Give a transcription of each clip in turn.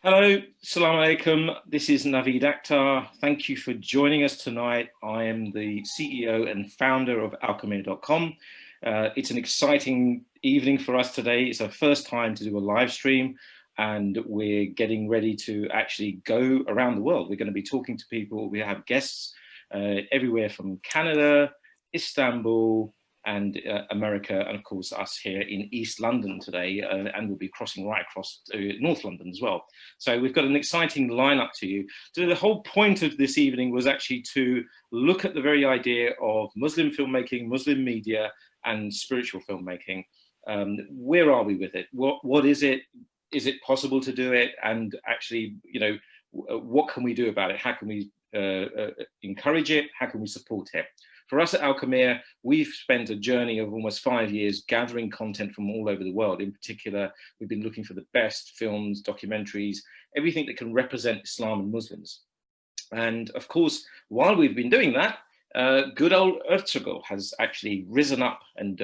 Hello, Salam Alaikum. This is Naveed Akhtar. Thank you for joining us tonight. I am the CEO and founder of Alchemiya.com. It's an exciting evening for us today. It's our first time to do a live stream, and we're getting ready to actually go around the world. We're going to be talking to people. We have guests everywhere from Canada, Istanbul, and America, and of course us here in East London today, and we'll be crossing right across to North London as well. So we've got an exciting lineup to you. So the whole point of this evening was actually to look at the very idea of Muslim filmmaking, Muslim media, and spiritual filmmaking. Where are we with it? What is it? Is it possible to do it? And actually, what can we do about it? How can we encourage it? How can we support it? For us at Alchemiya, we've spent a journey of almost 5 years gathering content from all over the world. In particular, we've been looking for the best films, documentaries, everything that can represent Islam and Muslims. And of course, while we've been doing that, good old Ertuğrul has actually risen up and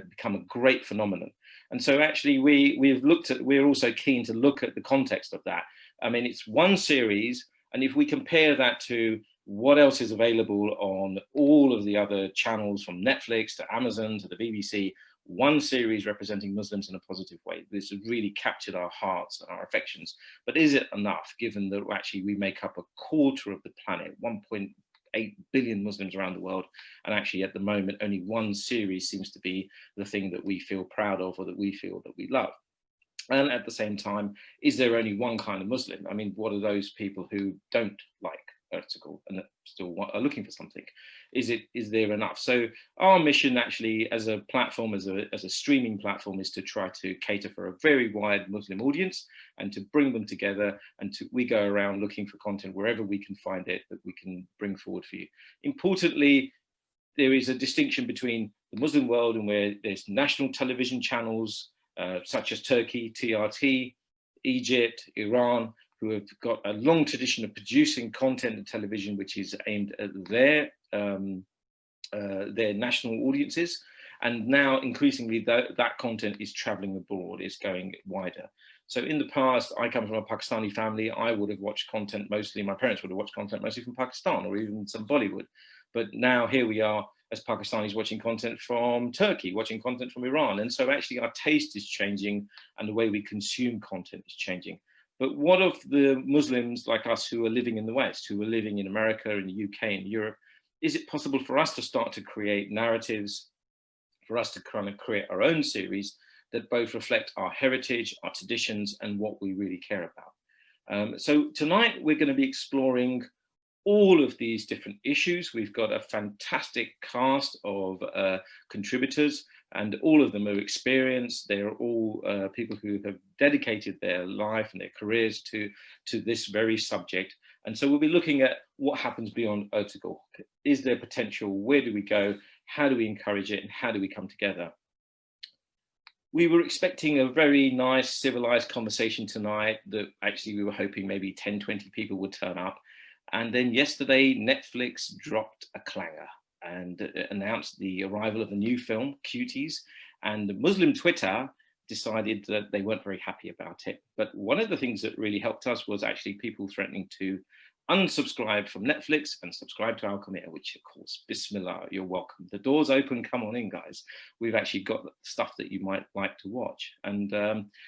become a great phenomenon. And so actually we're also keen to look at the context of that. I mean, it's one series, and if we compare that to what else is available on all of the other channels, from Netflix to Amazon to the BBC, one series representing Muslims in a positive way. This has really captured our hearts and our affections. But is it enough, given that actually we make up a quarter of the planet, 1.8 billion Muslims around the world, and actually at the moment only one series seems to be the thing that we feel proud of or that we feel that we love? And at the same time, is there only one kind of Muslim? I mean, what are those people who don't like Ertuğrul and still are looking for something? Is there enough? So our mission actually as a platform, as a streaming platform, is to try to cater for a very wide Muslim audience and to bring them together, and we go around looking for content wherever we can find it that we can bring forward for you. Importantly, there is a distinction between the Muslim world and where there's national television channels such as Turkey, TRT, Egypt, Iran, who have got a long tradition of producing content and television which is aimed at their national audiences. And now increasingly that content is traveling abroad, is going wider. So in the past, I come from a Pakistani family. I would have watched content mostly, my parents would have watched content mostly from Pakistan or even some Bollywood. But now here we are as Pakistanis watching content from Turkey, watching content from Iran. And so actually our taste is changing and the way we consume content is changing. But what of the Muslims like us who are living in the West, who are living in America, in the UK, in Europe? Is it possible for us to start to create narratives, for us to kind of create our own series that both reflect our heritage, our traditions, and what we really care about? So tonight we're going to be exploring all of these different issues. We've got a fantastic cast of contributors, and all of them are experienced. They're all people who have dedicated their life and their careers to this very subject. And so we'll be looking at what happens beyond Ertuğrul. Is there potential? Where do we go? How do we encourage it? And how do we come together? We were expecting a very nice, civilized conversation tonight that actually we were hoping maybe 10, 20 people would turn up. And then yesterday, Netflix dropped a clanger and announced the arrival of a new film, Cuties. And the Muslim Twitter decided that they weren't very happy about it. But one of the things that really helped us was actually people threatening to unsubscribe from Netflix and subscribe to Alchemiya, which of course, Bismillah, you're welcome. The door's open, come on in, guys. We've actually got stuff that you might like to watch. And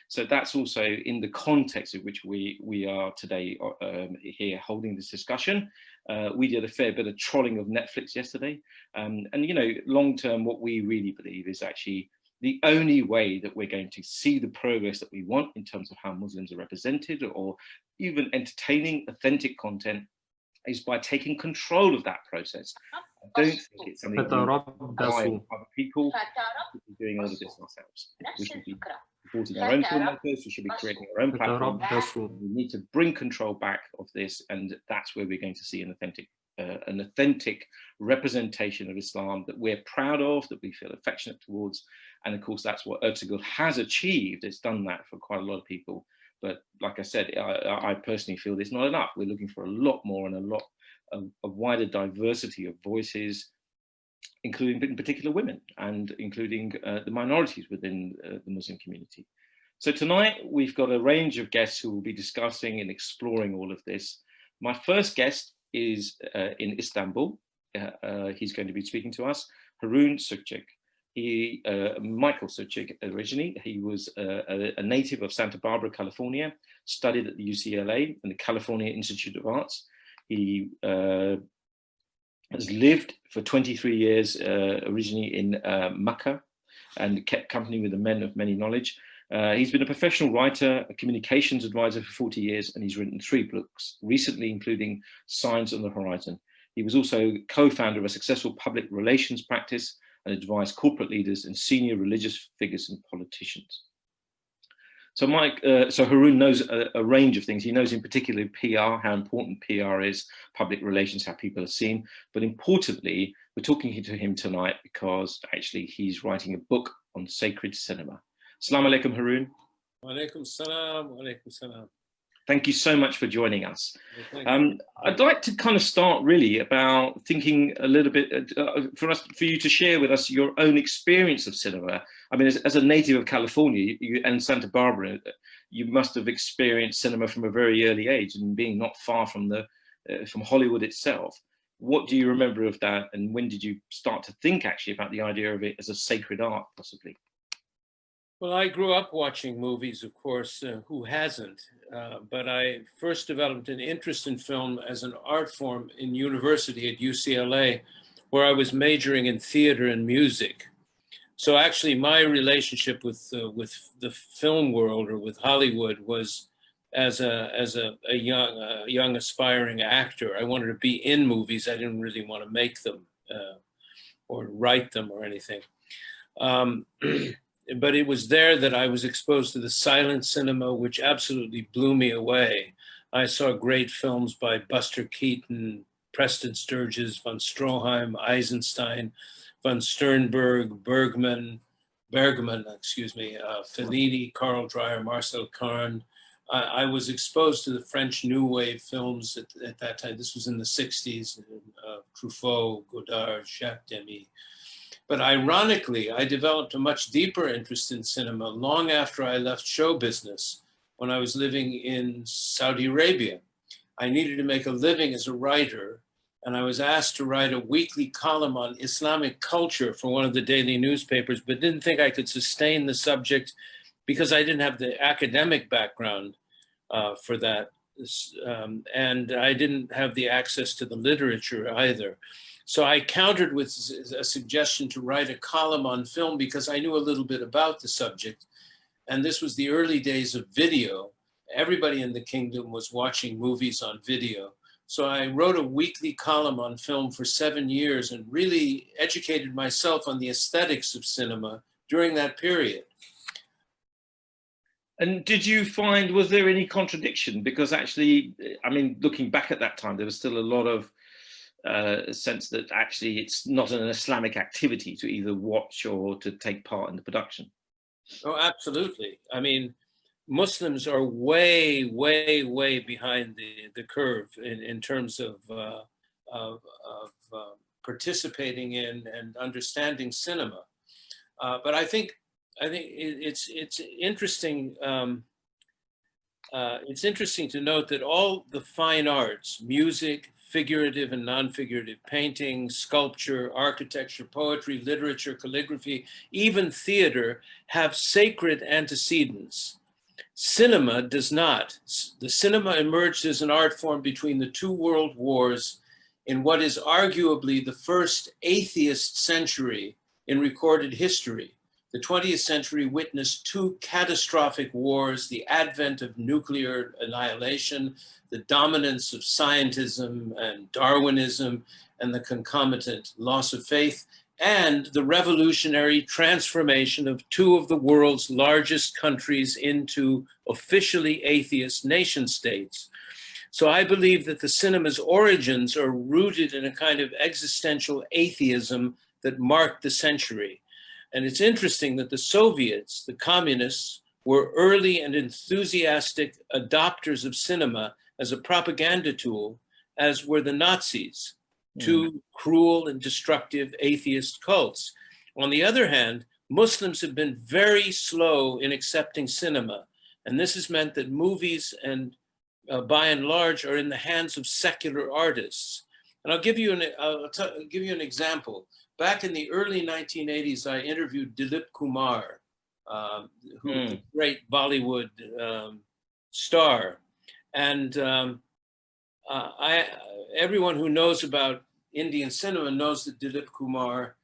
so that's also in the context of which we are today here holding this discussion. We did a fair bit of trolling of Netflix yesterday. And long term, what we really believe is actually the only way that we're going to see the progress that we want in terms of how Muslims are represented or even entertaining authentic content is by taking control of that process. I don't think it's something we rely on other people. We should be doing all of this ourselves. We should be supporting our own filmmakers. We should be creating our own platform. We need to bring control back of this, and that's where we're going to see an authentic representation of Islam that we're proud of, that we feel affectionate towards. And of course, that's what Ertuğrul has achieved. It's done that for quite a lot of people. But like I said, I personally feel it's not enough. We're looking for a lot more and a wider diversity of voices, including in particular women and including the minorities within the Muslim community. So tonight we've got a range of guests who will be discussing and exploring all of this. My first guest is in Istanbul. He's going to be speaking to us, Ertuğrul Sugich. Michael Sugich originally, he was a native of Santa Barbara, California, studied at the UCLA and the California Institute of Arts. He has lived for 23 years, originally in Mecca, and kept company with the men of many knowledge. He's been a professional writer, a communications advisor for 40 years, and he's written 3 books, recently including Signs on the Horizon. He was also co-founder of a successful public relations practice and advised corporate leaders and senior religious figures and politicians. So Ertuğrul knows a range of things. He knows in particular PR, how important PR is, public relations, how people are seen. But importantly, we're talking to him tonight because actually he's writing a book on sacred cinema. Assalamu alaikum, Ertuğrul. Wa alaikum salam, wa alaikum salam. Thank you so much for joining us. I'd like to kind of start really about thinking a little bit for you to share with us your own experience of cinema. I mean, as a native of California and Santa Barbara, you must have experienced cinema from a very early age, and being not far from from Hollywood itself. What do you remember of that, and when did you start to think actually about the idea of it as a sacred art, possibly? Well, I grew up watching movies, of course, who hasn't? But I first developed an interest in film as an art form in university at UCLA, where I was majoring in theater and music. So actually my relationship with the film world, or with Hollywood, was as a young aspiring actor. I wanted to be in movies. I didn't really want to make them or write them or anything. But it was there that I was exposed to the silent cinema, which absolutely blew me away. I saw great films by Buster Keaton, Preston Sturges, von Stroheim, Eisenstein, von Sternberg, Bergman, Fellini, Carl Dreyer, Marcel Carne. I was exposed to the French New Wave films at that time. This was in the 60s, Truffaut, Godard, Jacques Demy. But ironically, I developed a much deeper interest in cinema long after I left show business, when I was living in Saudi Arabia. I needed to make a living as a writer, and I was asked to write a weekly column on Islamic culture for one of the daily newspapers, but didn't think I could sustain the subject because I didn't have the academic background for that. And I didn't have the access to the literature either. So I countered with a suggestion to write a column on film because I knew a little bit about the subject. And this was the early days of video. Everybody in the kingdom was watching movies on video. So I wrote a weekly column on film for 7 years and really educated myself on the aesthetics of cinema during that period. And did you find, was there any contradiction? Because actually, I mean, looking back at that time, there was still a lot of sense that actually it's not an Islamic activity to either watch or to take part in the production. Oh, absolutely. I mean, Muslims are way, way, way behind the curve in terms of participating in and understanding cinema. But I think it's interesting. It's interesting to note that all the fine arts, music, figurative and non-figurative painting, sculpture, architecture, poetry, literature, calligraphy, even theater, have sacred antecedents. Cinema does not. The cinema emerged as an art form between the 2 world wars in what is arguably the first atheist century in recorded history. The 20th century witnessed 2 catastrophic wars, the advent of nuclear annihilation, the dominance of scientism and Darwinism, and the concomitant loss of faith, and the revolutionary transformation of 2 of the world's largest countries into officially atheist nation states. So I believe that the cinema's origins are rooted in a kind of existential atheism that marked the century. And it's interesting that the Soviets, the communists, were early and enthusiastic adopters of cinema as a propaganda tool, as were the Nazis, 2 cruel and destructive atheist cults. On the other hand, Muslims have been very slow in accepting cinema. And this has meant that movies and by and large are in the hands of secular artists. And I'll give you an example. Back in the early 1980s, I interviewed Dilip Kumar, the great Bollywood star. And everyone who knows about Indian cinema knows that Dilip Kumar,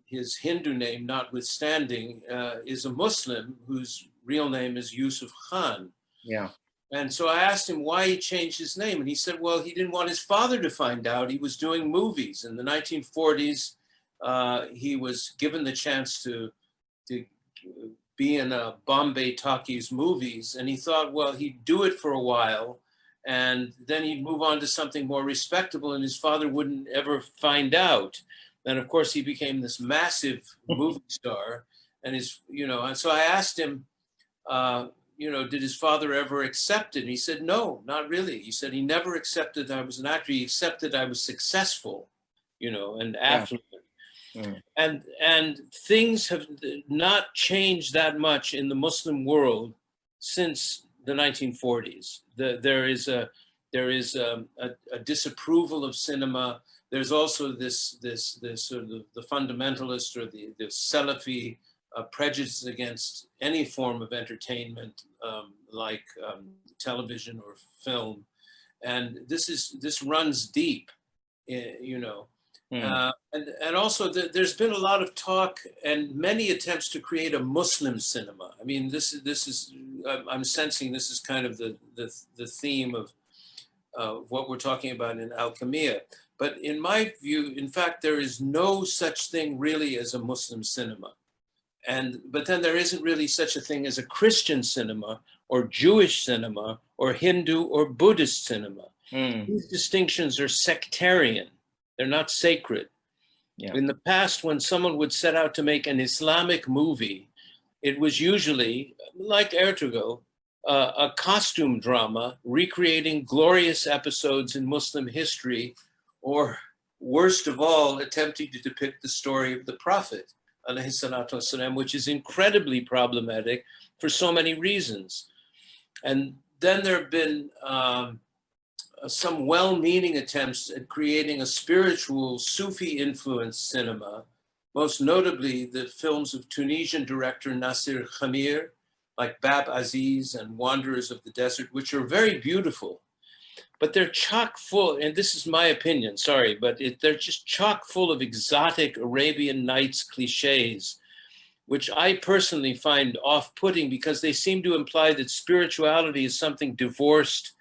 his Hindu name notwithstanding, is a Muslim whose real name is Yusuf Khan. Yeah. And so I asked him why he changed his name. And he said, well, he didn't want his father to find out. He was doing movies. In the 1940s, he was given the chance to be in a Bombay talkies movies. And he thought, well, he'd do it for a while, and then he'd move on to something more respectable, and his father wouldn't ever find out. And of course, he became this massive movie star. And and so I asked him, did his father ever accept it? And he said, no, not really. He said he never accepted that I was an actor. He accepted I was successful, and affluent. Yeah. And things have not changed that much in the Muslim world since the 1940s. There is a disapproval of cinema. There's also this sort of the fundamentalist or the Salafi prejudice against any form of entertainment, like television or film, and this runs deep, and also there's been a lot of talk and many attempts to create a Muslim cinema. I mean, this is I'm sensing this is kind of the theme of what we're talking about in Alchemiya. But in my view, in fact, there is no such thing really as a Muslim cinema. But then there isn't really such a thing as a Christian cinema or Jewish cinema or Hindu or Buddhist cinema. These distinctions are sectarian. They're not sacred. Yeah. In the past, when someone would set out to make an Islamic movie, it was usually, like Ertuğrul, a costume drama recreating glorious episodes in Muslim history, or worst of all, attempting to depict the story of the Prophet, والسلام, which is incredibly problematic for so many reasons. And then there have been some well-meaning attempts at creating a spiritual Sufi-influenced cinema, most notably the films of Tunisian director Nasser Khamir, like Bab Aziz and Wanderers of the Desert, which are very beautiful. But they're chock full, and this is my opinion, sorry, but they're just chock full of exotic Arabian Nights cliches, which I personally find off-putting because they seem to imply that spirituality is something divorced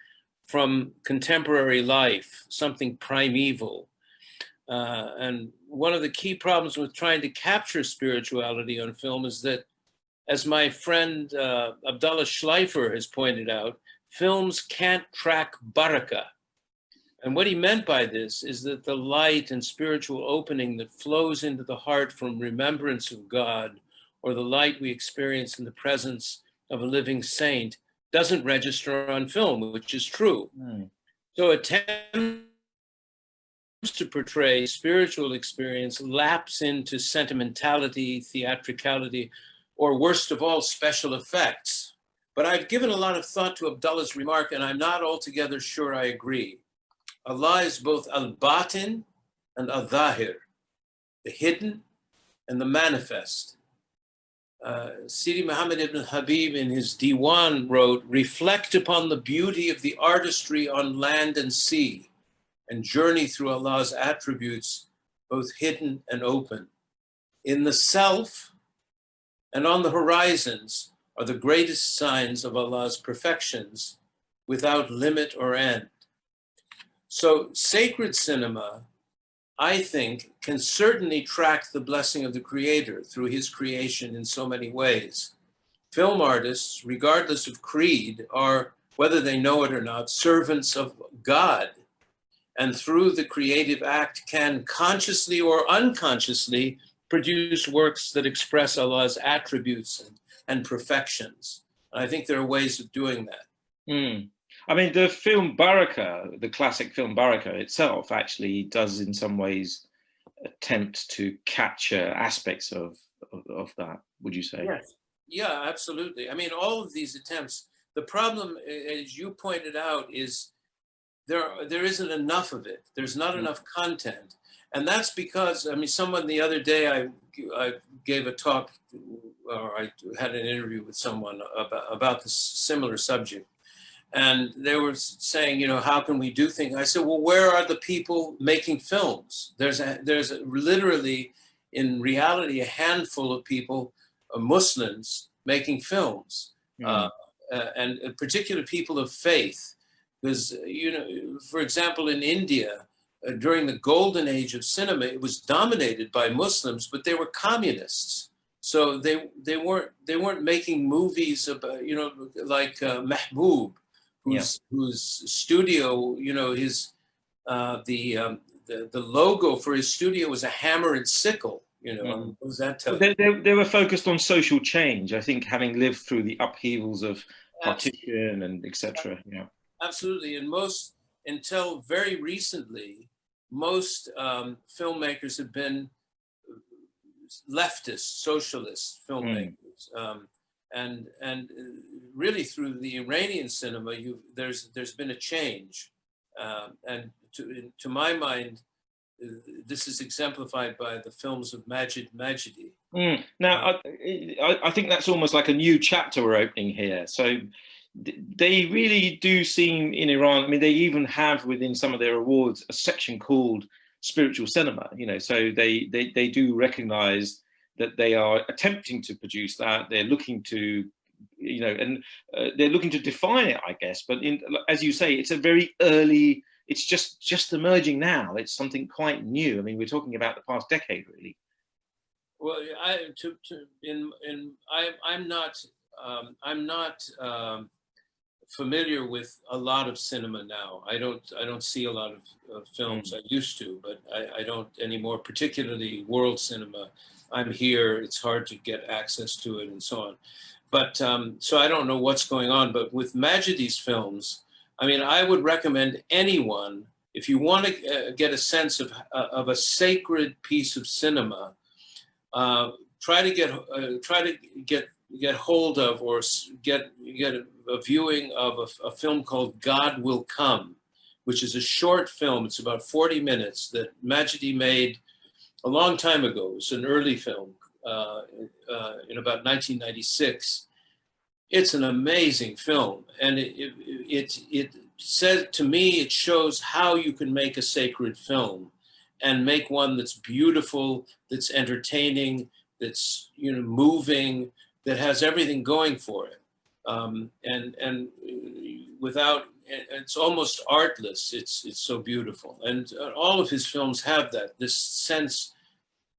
from contemporary life, something primeval. And one of the key problems with trying to capture spirituality on film is that, as my friend Abdullah Schleifer has pointed out, films can't track barakah. And what he meant by this is that the light and spiritual opening that flows into the heart from remembrance of God, or the light we experience in the presence of a living saint, doesn't register on film, which is true. So attempts to portray spiritual experience lapse into sentimentality, theatricality, or worst of all, special effects. But I've given a lot of thought to Abdullah's remark, and I'm not altogether sure I agree. Allah is both al-batin and al-zahir, the hidden and the manifest. Sidi Muhammad ibn Habib in his Diwan wrote, reflect upon the beauty of the artistry on land and sea, and journey through Allah's attributes, both hidden and open. In the self and on the horizons are the greatest signs of Allah's perfections without limit or end. So sacred cinema, I think, can certainly track the blessing of the Creator through his creation in so many ways. Film artists, regardless of creed, are, whether they know it or not, servants of God. And through the creative act can consciously or unconsciously produce works that express Allah's attributes and perfections. And I think there are ways of doing that. I mean, the film Baraka, the classic film Baraka itself, actually does in some ways attempt to capture aspects of that, would you say? Yes. Yeah, absolutely. I mean, all of these attempts, the problem, as you pointed out, is there isn't enough of it. There's not Mm. enough content. And that's because, I mean, someone the other day, I gave a talk, or I had an interview with someone about this similar subject. And they were saying, you know, how can we do things? I said, well, where are the people making films? There's literally, in reality, a handful of people, Muslims, making films, Mm. and particular people of faith. Because, you know, for example, in India, during the golden age of cinema, it was dominated by Muslims, but they were communists. So they weren't making movies about, you know, like Mahbub, Yeah. whose studio, you know, his the logo for his studio was a hammer and sickle. You know, Mm. what does that tell Well, you? they were focused on social change, I think, having lived through the upheavals of Absolutely, partition and etc. Yeah. absolutely. And most, until very recently, most filmmakers have been leftist, socialist Mm. filmmakers, and really through the Iranian cinema, there's been a change, and to my mind, this is exemplified by the films of Majidi. Mm. Uh, Now, I think that's almost like a new chapter we're opening here. So they really do seem in Iran. I mean, they even have within some of their awards a section called spiritual cinema. You know, so they do recognise that they are attempting to produce that. They're looking to, you know, and they're looking to define it, I guess. But as you say, it's a very early. It's just emerging now. It's something quite new. I mean, we're talking about the past decade, really. well, I'm not familiar with a lot of cinema now. I don't see a lot of films. Mm. I used to, but I don't anymore. Particularly world cinema. I'm here. It's hard to get access to it, and so on. But so I don't know what's going on. But with Majidi's films, I mean, I would recommend anyone, if you want to get a sense of a sacred piece of cinema, uh, try to get hold of, or get a viewing of a film called God Will Come, which is a short film. It's about 40 minutes that Majidi made a long time ago. It's an early film in about 1996. It's an amazing film, and it said to me, it shows how you can make a sacred film, and make one that's beautiful, that's entertaining, that's, you know, moving, that has everything going for it, and without, it's almost artless. It's so beautiful, and all of his films have that, this sense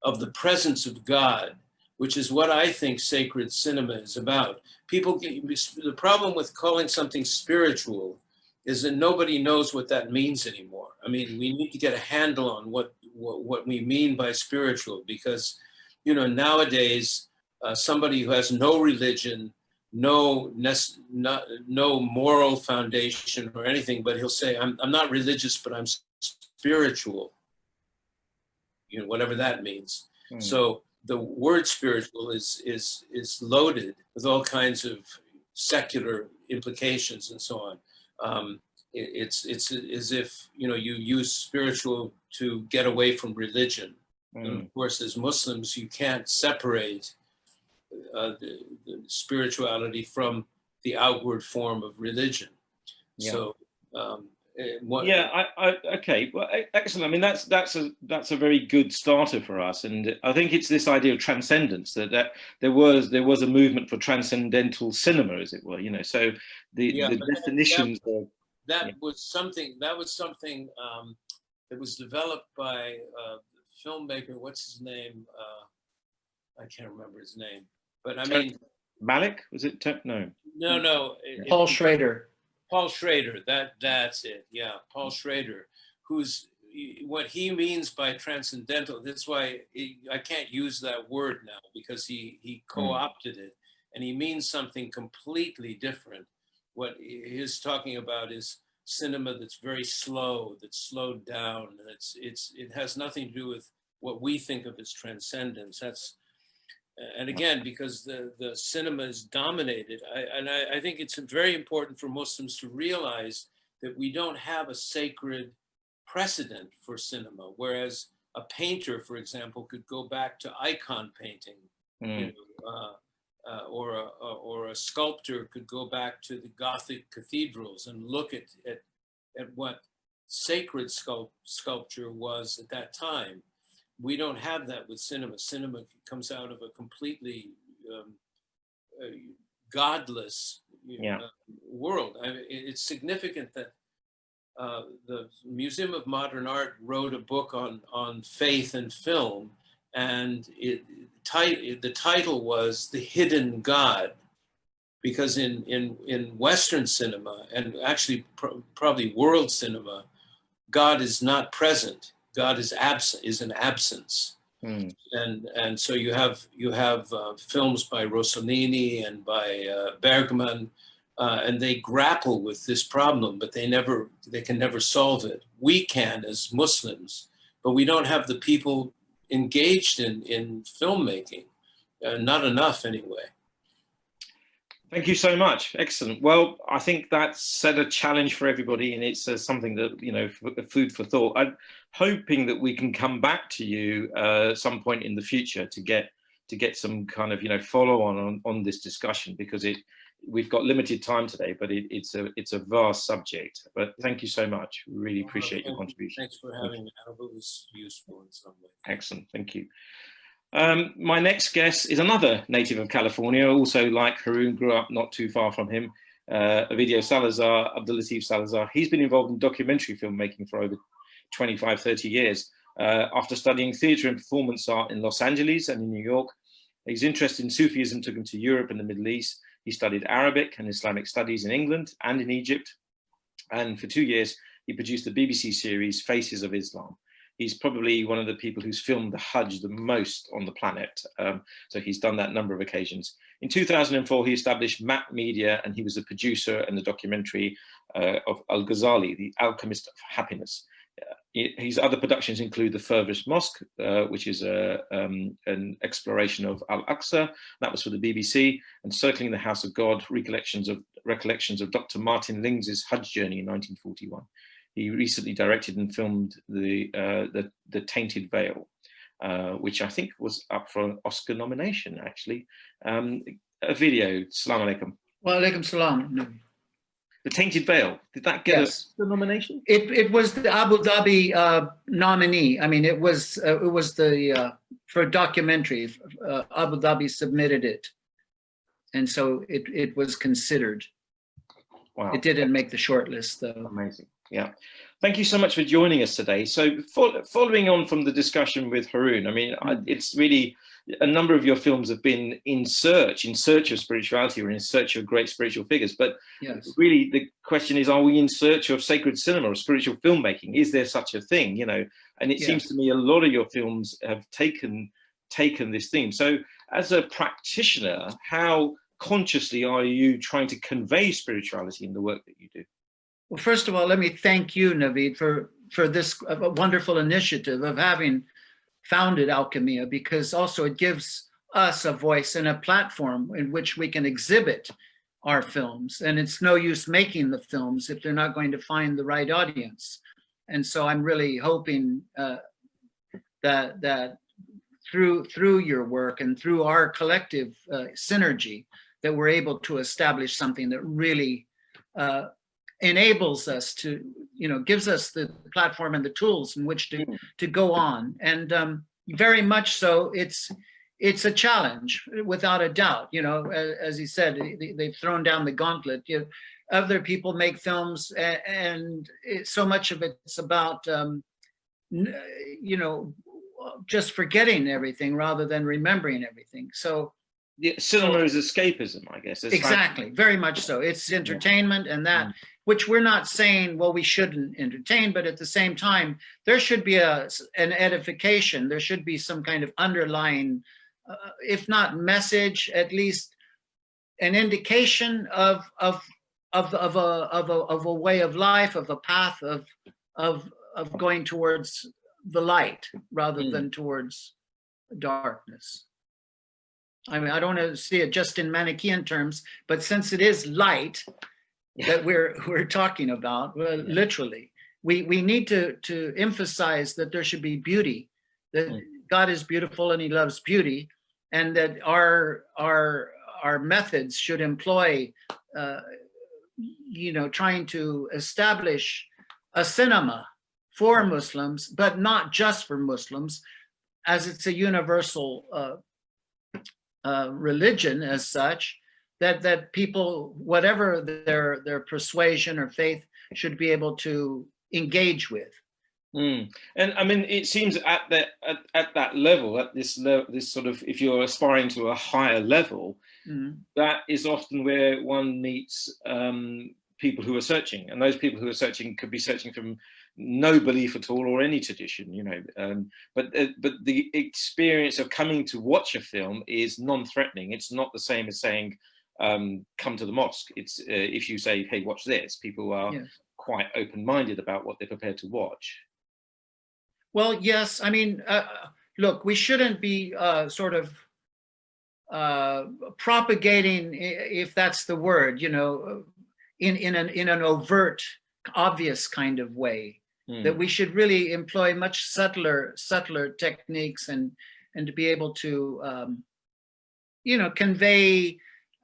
of the presence of God, which is what I think sacred cinema is about. The problem with calling something spiritual is that nobody knows what that means anymore. I mean, we need to get a handle on what we mean by spiritual, because, you know, nowadays, somebody who has no religion, no moral foundation or anything, but he'll say, I'm not religious, but I'm spiritual, you know, whatever that means. Mm. So the word spiritual is loaded with all kinds of secular implications and so on. It's as if, you know, you use spiritual to get away from religion. And Mm. of course, as Muslims, you can't separate the spirituality from the outward form of religion. Yeah. So what? Yeah, okay. Well, excellent. I mean, that's a very good starter for us, and I think it's this idea of transcendence that there was a movement for transcendental cinema, as it were. You know, so Yeah, the but definitions of that yeah. was something that was developed by the filmmaker. What's his name? I can't remember his name. But I mean, Malik, was it? No. no. Yeah. Paul Schrader. Paul Schrader. That's it. Yeah, Paul Schrader, who's what he means by transcendental. That's why I can't use that word now, because he co-opted it, and he means something completely different. What he's talking about is cinema that's very slow, that's slowed down, and it has nothing to do with what we think of as transcendence. That's, and again, because the cinema is dominated, I think it's very important for Muslims to realize that we don't have a sacred precedent for cinema, whereas a painter, for example, could go back to icon painting, you know, or a sculptor could go back to the Gothic cathedrals and look at what sacred sculpture was at that time. We don't have that with cinema. Cinema comes out of a completely godless world. I mean, it's significant that the Museum of Modern Art wrote a book on faith and film, and the title was "The Hidden God," because in Western cinema, and actually probably world cinema, God is not present. God is absent, is an absence. And so you have films by Rossellini and by Bergman, and they grapple with this problem, but they can never solve it. We can as Muslims, but we don't have the people engaged in filmmaking, not enough anyway. Thank you so much. Excellent. Well, I think that's set a challenge for everybody, and it's something that, you know, food for thought. I'm hoping that we can come back to you some point in the future to get some kind of, you know, follow on this discussion, because we've got limited time today, but it's a vast subject. But thank you so much. Really appreciate your contribution. Thanks for having me. I hope it was useful in some way. Excellent. Thank you. My next guest is another native of California, also like Haroon, grew up not too far from him, Ovidio Salazar, Abdulatif Salazar. He's been involved in documentary filmmaking for over 25, 30 years. After studying theatre and performance art in Los Angeles and in New York, his interest in Sufism took him to Europe and the Middle East. He studied Arabic and Islamic studies in England and in Egypt. And for 2 years, he produced the BBC series Faces of Islam. He's probably one of the people who's filmed the Hajj the most on the planet. So he's done that a number of occasions. In 2004, he established Map Media, and he was the producer and the documentary of Al-Ghazali, The Alchemist of Happiness. His other productions include The Furthest Mosque, which is an exploration of Al-Aqsa. That was for the BBC, and Circling the House of God, recollections of Dr. Martin Lings's Hajj journey in 1941. He recently directed and filmed the Tainted Veil, which I think was up for an Oscar nomination, actually. Ovidio, salam alaikum. Wa alaikum salam. The Tainted Veil, did that get a nomination? It was the Abu Dhabi nominee. I mean, it was the for a documentary. Abu Dhabi submitted it, and so it was considered. Wow. It didn't make the short list, though. Amazing. Yeah. Thank you so much for joining us today. So following on from the discussion with Haroon, I mean, it's really, a number of your films have been in search of spirituality, or in search of great spiritual figures. But really the question is, are we in search of sacred cinema or spiritual filmmaking? Is there such a thing, you know? And it seems to me a lot of your films have taken this theme. So as a practitioner, how consciously are you trying to convey spirituality in the work that you do? Well, first of all, let me thank you, Naveed, for this wonderful initiative of having founded Alchemiya, because also it gives us a voice and a platform in which we can exhibit our films. And it's no use making the films if they're not going to find the right audience. And so I'm really hoping that through your work and through our collective synergy, that we're able to establish something that really enables us to, you know, gives us the platform and the tools in which to go on. And very much so, it's a challenge, without a doubt. You know, as he said, they've thrown down the gauntlet. You know, other people make films, and so much of it's about, you know, just forgetting everything rather than remembering everything. So yeah, cinema is escapism, I guess. It's exactly, very much so. It's entertainment, and that, which we're not saying, well, we shouldn't entertain, but at the same time, there should be an edification. There should be some kind of underlying, if not message, at least an indication of a way of life, of a path of going towards the light rather than towards darkness. I mean, I don't want to see it just in Manichaean terms, but since it is light that we're talking about, literally, we need to emphasize that there should be beauty, that God is beautiful and he loves beauty, and that our methods should employ, trying to establish a cinema for Muslims, but not just for Muslims, as it's a universal religion as such, that people, whatever their persuasion or faith, should be able to engage with. And I mean, it seems at that level, at this sort of, if you're aspiring to a higher level, that is often where one meets people who are searching, and those people who are searching could be searching from no belief at all or any tradition, but the experience of coming to watch a film is non-threatening. It's not the same as saying come to the mosque. It's if you say, hey, watch this, people are quite open-minded about what they're prepared to watch. Well, yes, I mean, look, we shouldn't be sort of propagating, if that's the word, in an overt, obvious kind of way. That we should really employ much subtler techniques and to be able to convey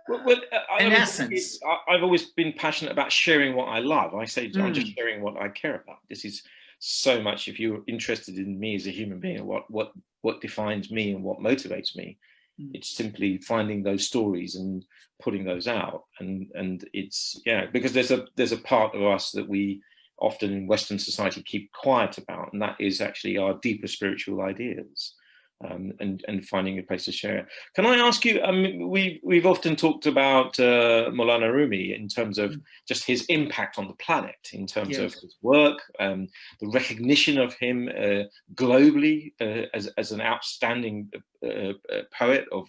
an essence. I've always been passionate about sharing what I love. I say I'm just sharing what I care about. This is so much, if you're interested in me as a human being, what defines me and what motivates me, it's simply finding those stories and putting those out. And it's, because there's a part of us that we often in Western society keep quiet about, and that is actually our deeper spiritual ideas, and finding a place to share it. Can I ask you, we've often talked about Maulana Rumi in terms of just his impact on the planet, in terms of his work, the recognition of him globally as an outstanding poet of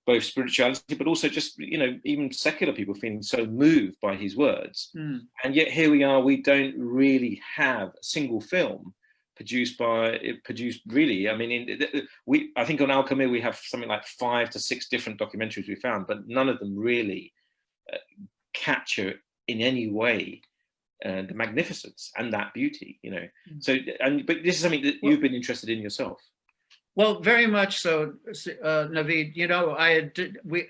both spirituality, but also just, even secular people feeling so moved by his words. And yet here we are, we don't really have a single film produced really. I mean, I think on Alchemiya we have something like 5 to 6 different documentaries we found, but none of them really capture in any way the magnificence and that beauty, So, but this is something that you've been interested in yourself. Well, very much so, Naveed.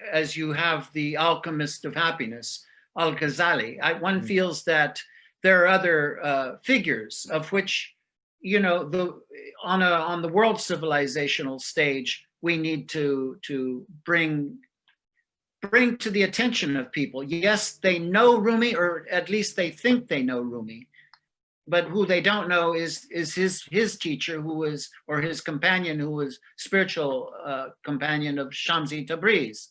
As you have the Alchemist of Happiness, Al-Ghazali, one feels that there are other figures of which, on the world civilizational stage, we need to bring to the attention of people. Yes, they know Rumi, or at least they think they know Rumi, but who they don't know is his teacher, or his companion, who was spiritual companion of Shamsi Tabriz.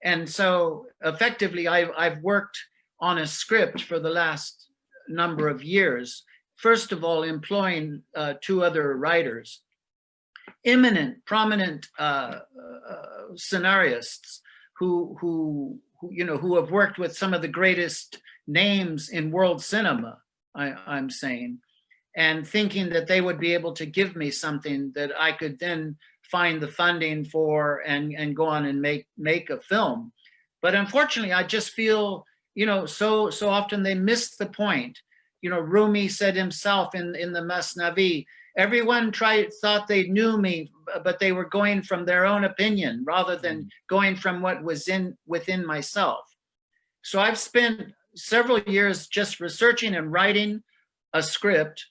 And so effectively, I've worked on a script for the last number of years, first of all employing 2 other writers, eminent, prominent scenarists who have worked with some of the greatest names in world cinema, I'm saying, and thinking that they would be able to give me something that I could then find the funding for and go on and make a film. But unfortunately, I just feel, so often they miss the point. Rumi said himself in the Masnavi, everyone thought they knew me, but they were going from their own opinion rather than going from what was within myself. So I've spent several years just researching and writing a script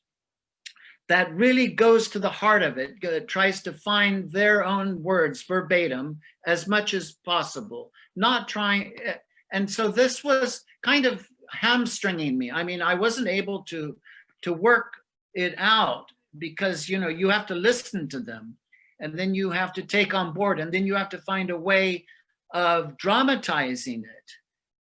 that really goes to the heart of it, tries to find their own words verbatim as much as possible, not trying. And so this was kind of hamstringing me. I mean, I wasn't able to work it out because, you have to listen to them, and then you have to take on board, and then you have to find a way of dramatizing it.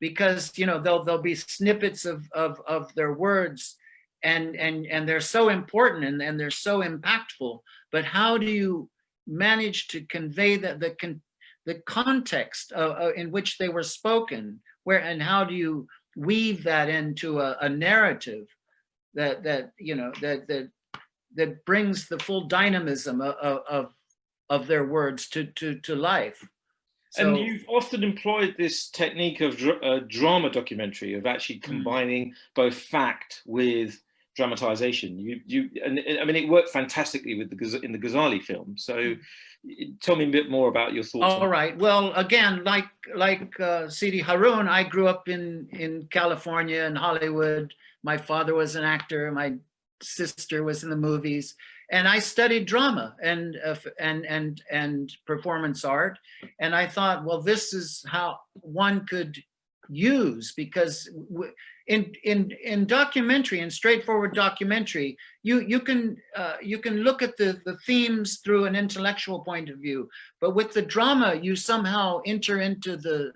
Because there'll be snippets of their words, and they're so important and they're so impactful. But how do you manage to convey the context in which they were spoken, and how do you weave that into a narrative that that brings the full dynamism of their words to life. So, and you've often employed this technique of drama documentary, of actually combining both fact with dramatization. And I mean, it worked fantastically with in the Ghazali film. So tell me a bit more about your thoughts. All right. Well, again, like Sidi Harun, I grew up in California and Hollywood. My father was an actor. My sister was in the movies, and I studied drama and performance art. And I thought, well, this is how one could use, because in documentary, in straightforward documentary, you can look at the themes through an intellectual point of view, but with the drama, you somehow enter into the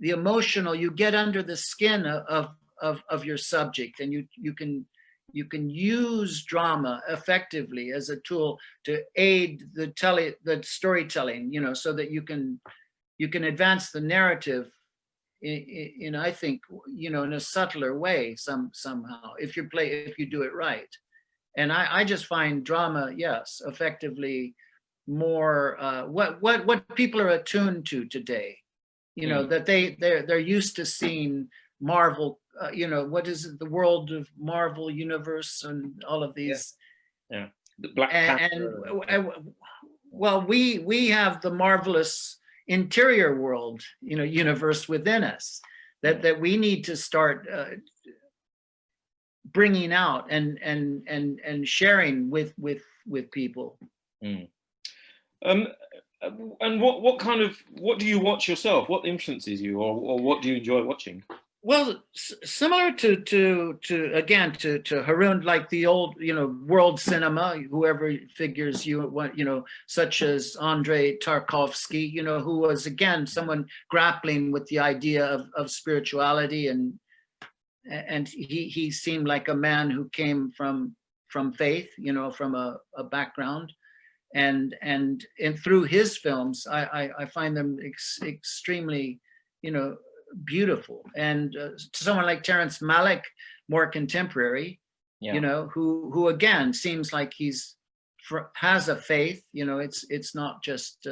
emotional. You get under the skin of your subject, and you can use drama effectively as a tool to aid the storytelling, so that you can advance the narrative in I think, in a subtler way somehow, if you do it right. And I just find drama, yes, effectively more what people are attuned to today, that they're used to seeing Marvel, what is it, the world of Marvel universe and all of these. Yeah. The Black Panther. Well, we have the marvelous interior world, universe within us that we need to start bringing out and sharing with people. And what do you watch yourself? What influences you, or what do you enjoy watching? Well, similar to Harun, like the old, world cinema, whoever figures you want, such as Andrei Tarkovsky, who was, again, someone grappling with the idea of spirituality, and he seemed like a man who came from faith, from a background, and through his films, I find them extremely, beautiful. And someone like Terrence Malick, more contemporary, who again seems like has a faith. It's not just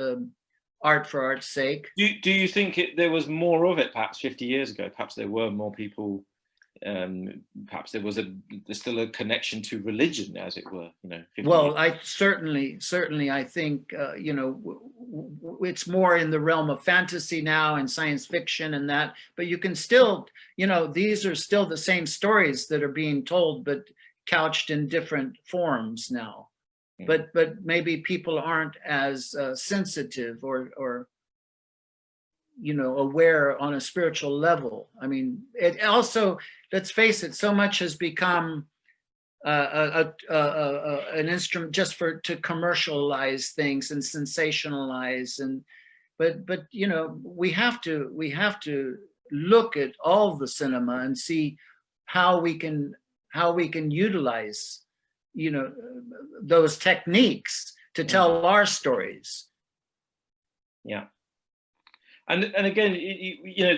art for art's sake. Do you think there was more of it perhaps 50 years ago? Perhaps there were more people. Perhaps there's still a connection to religion, as it were. Well, I certainly, I think it's more in the realm of fantasy now and science fiction and that. But you can still, these are still the same stories that are being told, but couched in different forms now. But maybe people aren't as sensitive or aware on a spiritual level. I mean, it also, let's face it, so much has become an instrument just to commercialize things and sensationalize, but we have to look at all the cinema and see how we can utilize those techniques to tell our stories. Yeah. And again,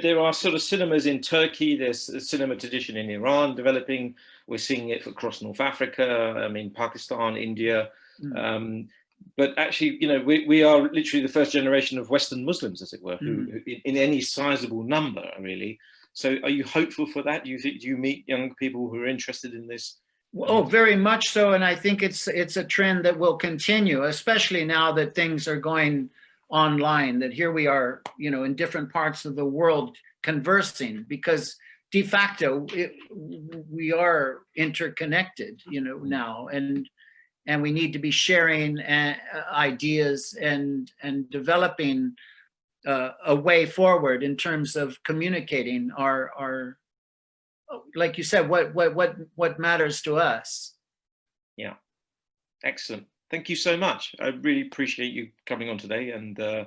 there are sort of cinemas in Turkey. There's a cinema tradition in Iran developing. We're seeing it across North Africa. I mean, Pakistan, India. But actually, we are literally the first generation of Western Muslims, as it were, who in any sizable number, really. So, are you hopeful for that? Do you meet young people who are interested in this? Oh, very much so. And I think it's a trend that will continue, especially now that things are going online, that here we are, in different parts of the world conversing, because de facto we are interconnected, now, and we need to be sharing ideas and developing a way forward in terms of communicating our like you said, what matters to us. Yeah, excellent. Thank you so much. I really appreciate you coming on today, and I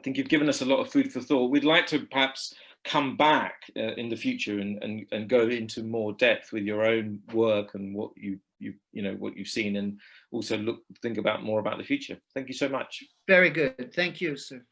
think you've given us a lot of food for thought. We'd like to perhaps come back in the future and go into more depth with your own work and what what you've seen, and also think about more about the future. Thank you so much. Very good. Thank you, sir.